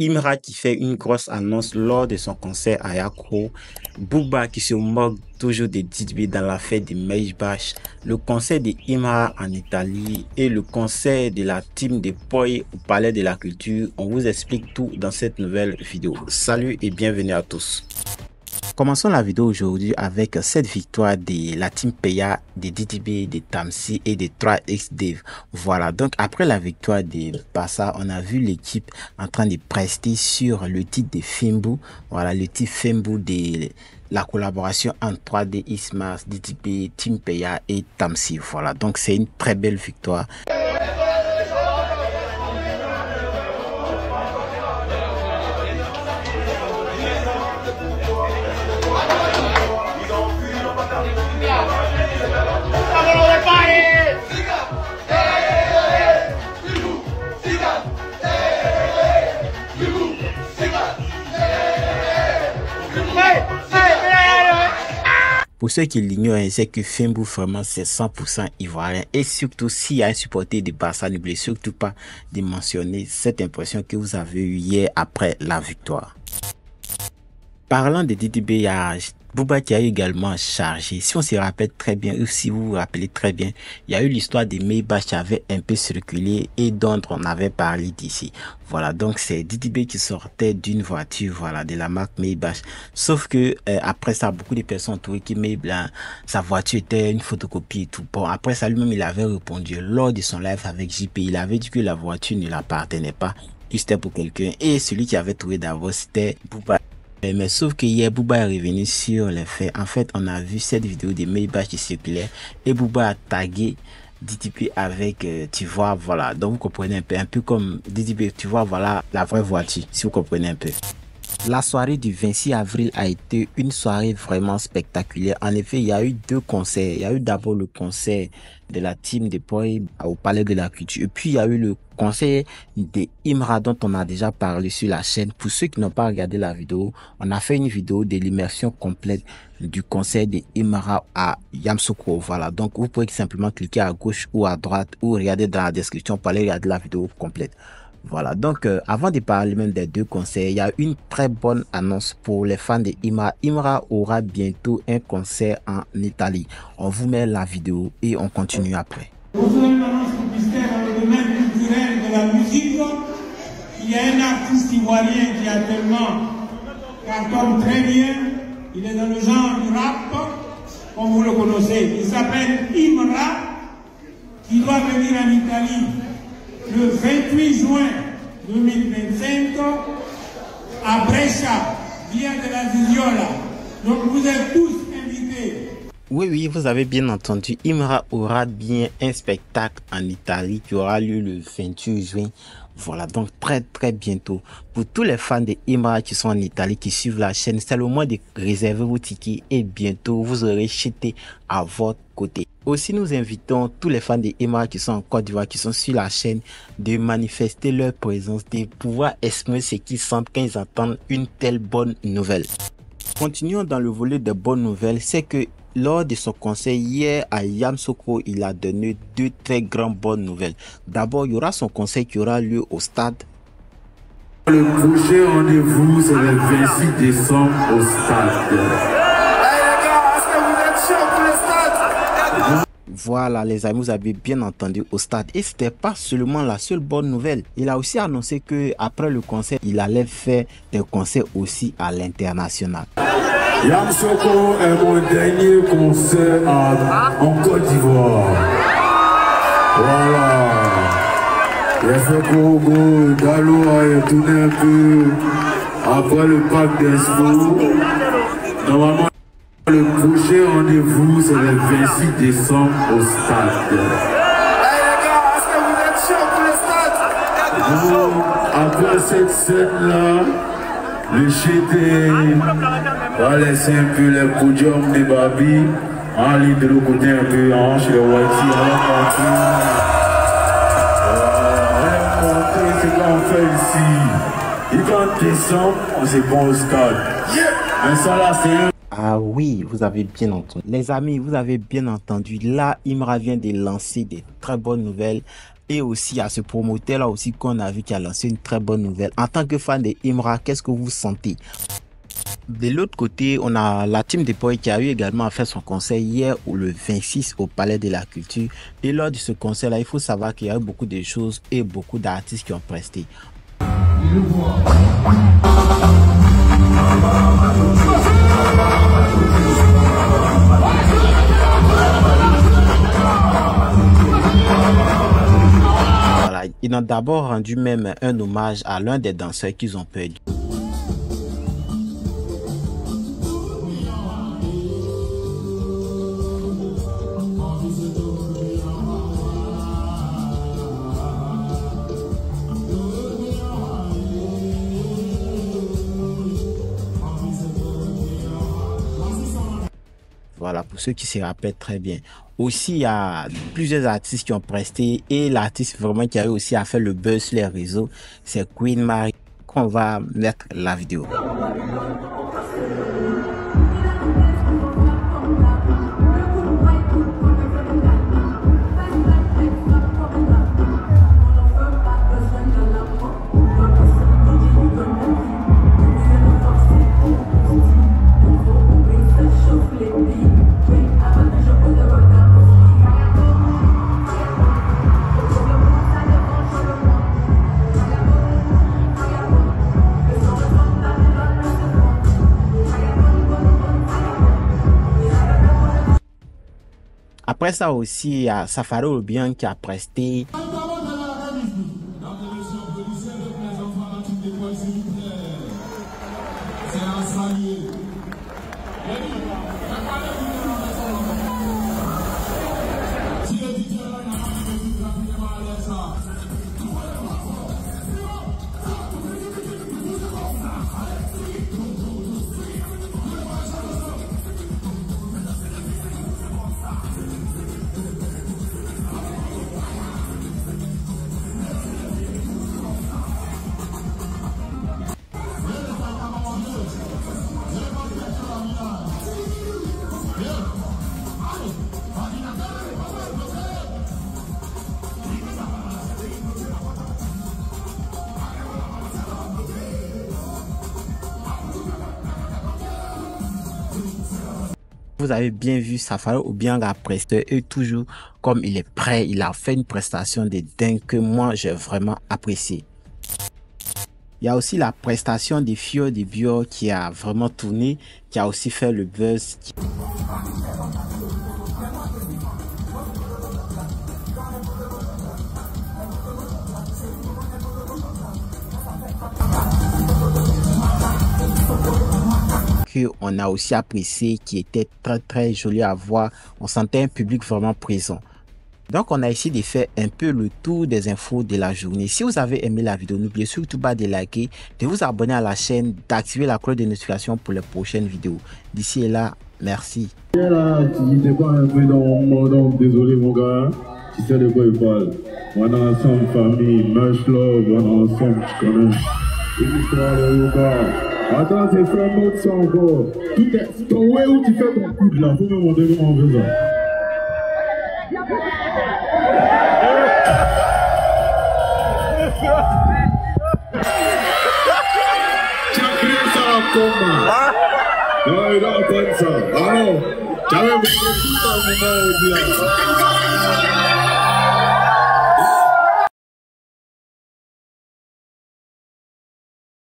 Imra qui fait une grosse annonce lors de son concert à Yako, Booba qui se moque toujours des Didibé dans la fête de Maïs, le concert de Imra en Italie et le concert de la team de Poi au Palais de la Culture. On vous explique tout dans cette nouvelle vidéo. Salut et bienvenue à tous. Commençons la vidéo aujourd'hui avec cette victoire de la team Peya, de Didibé, de Tamsi et de 3X Dave. Voilà, donc après la victoire de Bassa, on a vu l'équipe en train de prester sur le titre de Fembu. Voilà, le titre Fembu de la collaboration entre 3D Ismas, Didibé, Team Peya et Tamsi. Voilà, donc c'est une très belle victoire. Pour ceux qui l'ignorent, c'est que Fembu vraiment c'est 100% ivoirien et surtout s'il y a un supporter de Barça, n'oubliez surtout pas de mentionner cette impression que vous avez eue hier après la victoire. Parlant de Didibé, il y a Booba qui a également chargé. Si on se rappelle très bien, ou si vous vous rappelez très bien, il y a eu l'histoire de Maybach qui avait un peu circulé et dont on avait parlé d'ici. Voilà, donc c'est Didibé qui sortait d'une voiture, voilà, de la marque Maybach. Sauf que après ça, beaucoup de personnes ont trouvé que Maybach, sa voiture était une photocopie et tout. Bon, après ça, lui-même, il avait répondu lors de son live avec JP. Il avait dit que la voiture ne l'appartenait pas, que c'était pour quelqu'un. Et celui qui avait trouvé d'abord, c'était Booba. Mais sauf que hier, Booba est revenu sur les faits. En fait, on a vu cette vidéo de Maybach qui circulait et Booba a tagué Didibé avec, tu vois, voilà. Donc, vous comprenez un peu comme Didibé, tu vois, voilà la vraie voiture, si vous comprenez un peu. La soirée du 26 avril a été une soirée vraiment spectaculaire. En effet, il y a eu deux concerts. Il y a eu d'abord le concert de la team de Poi au Palais de la Culture. Et puis, il y a eu le concert de Imra dont on a déjà parlé sur la chaîne. Pour ceux qui n'ont pas regardé la vidéo, on a fait une vidéo de l'immersion complète du concert de Imra à Yamoussoukro. Voilà, donc vous pouvez simplement cliquer à gauche ou à droite ou regarder dans la description pour aller regarder la vidéo complète. Voilà, donc avant de parler même des deux concerts, il y a une très bonne annonce pour les fans de Imra. Imra aura bientôt un concert en Italie. On vous met la vidéo et on continue après. Bonjour, une annonce publicitaire dans le domaine culturel de la musique. Il y a un artiste ivoirien qui actuellement cartonne très bien. Il est dans le genre du rap, comme vous le connaissez. Il s'appelle Imra, qui doit venir en Italie le 28 juin 2025 à Brescia, via de la Ziziola. Donc vous êtes tous invités. Oui, vous avez bien entendu. Imra aura bien un spectacle en Italie qui aura lieu le 28 juin. Voilà, donc très bientôt. Pour tous les fans de Imra qui sont en Italie, qui suivent la chaîne, c'est le moment de réserver vos tickets et bientôt vous aurez Chité à votre côté. Aussi, nous invitons tous les fans de Imra qui sont en Côte d'Ivoire, qui sont sur la chaîne, de manifester leur présence, de pouvoir exprimer ce qu'ils sentent quand ils entendent une telle bonne nouvelle. Continuons dans le volet de bonnes nouvelles, c'est que lors de son concert hier à Yamoussoukro, il a donné deux très grandes bonnes nouvelles. D'abord, il y aura son concert qui aura lieu au stade. Le prochain rendez-vous, c'est le 26 décembre au stade. Voilà les amis, vous avez bien entendu, au stade. Et c'était pas seulement la seule bonne nouvelle. Il a aussi annoncé que après le concert, il allait faire des concerts aussi à l'international. Yamoussoukro est mon dernier concert en Côte d'Ivoire. Voilà. J'ai fait Congo, Dalo a tourné un peu après le parc d'Expo. Normalement, le prochain rendez-vous, c'est le 26 décembre au stade. Hey les gars, est-ce que vous êtes chauds pour le stade? Donc, après cette scène-là, le GT va laisser un peu les podiums des Babi en ligne de l'autre côté un peu, chez les Whitey, rencontrer ce qu'on fait ici. Et quand décembre, on se prend au stade. Mais ça là, c'est un... Ah oui, vous avez bien entendu. Les amis, vous avez bien entendu. Là, Imra vient de lancer des très bonnes nouvelles Et aussi, il y a ce promoteur-là aussi qu'on a vu qui a lancé une très bonne nouvelle. En tant que fan de Imra, qu'est-ce que vous sentez? De l'autre côté, on a la team des Poets qui a eu également fait son concert hier ou le 26 au Palais de la Culture. Et lors de ce concert-là, il faut savoir qu'il y a eu beaucoup de choses et beaucoup d'artistes qui ont presté. Voilà, ils ont d'abord rendu même un hommage à l'un des danseurs qu'ils ont perdu. Voilà, pour ceux qui se rappellent très bien. Aussi, il y a plusieurs artistes qui ont presté et l'artiste vraiment qui a eu aussi à faire le buzz sur les réseaux, c'est Queen Marie, qu'on va mettre la vidéo. Après ça aussi, il y a Safari Obiang qui a presté. Vous avez bien vu Safari Obiang a presté et toujours comme il est prêt, il a fait une prestation de dingue que moi j'ai vraiment apprécié. Il y a aussi la prestation des Fio de Bio qui a vraiment tourné, qui a aussi fait le buzz. On a aussi apprécié, qui était très joli à voir. On sentait un public vraiment présent. Donc on a essayé de faire un peu le tour des infos de la journée. Si vous avez aimé la vidéo, n'oubliez surtout pas de liker, de vous abonner à la chaîne, d'activer la cloche de notification pour les prochaines vidéos. D'ici et là, merci. Là, tu n'étais pas un peu dans mon mordant, désolé mon gars, tu sais de quoi il parle. On est ensemble famille, much love, on est ensemble, tu connais. Une histoire de Yoga. Attends, c'est fait un autre ça encore. Tout est ton way où tu fais ton coup de là, faut me montrer comment on veut ça. Tu as créé ça en combat. Non, il a pas ça. Alors, tu avais besoin de tout un moment au-delà.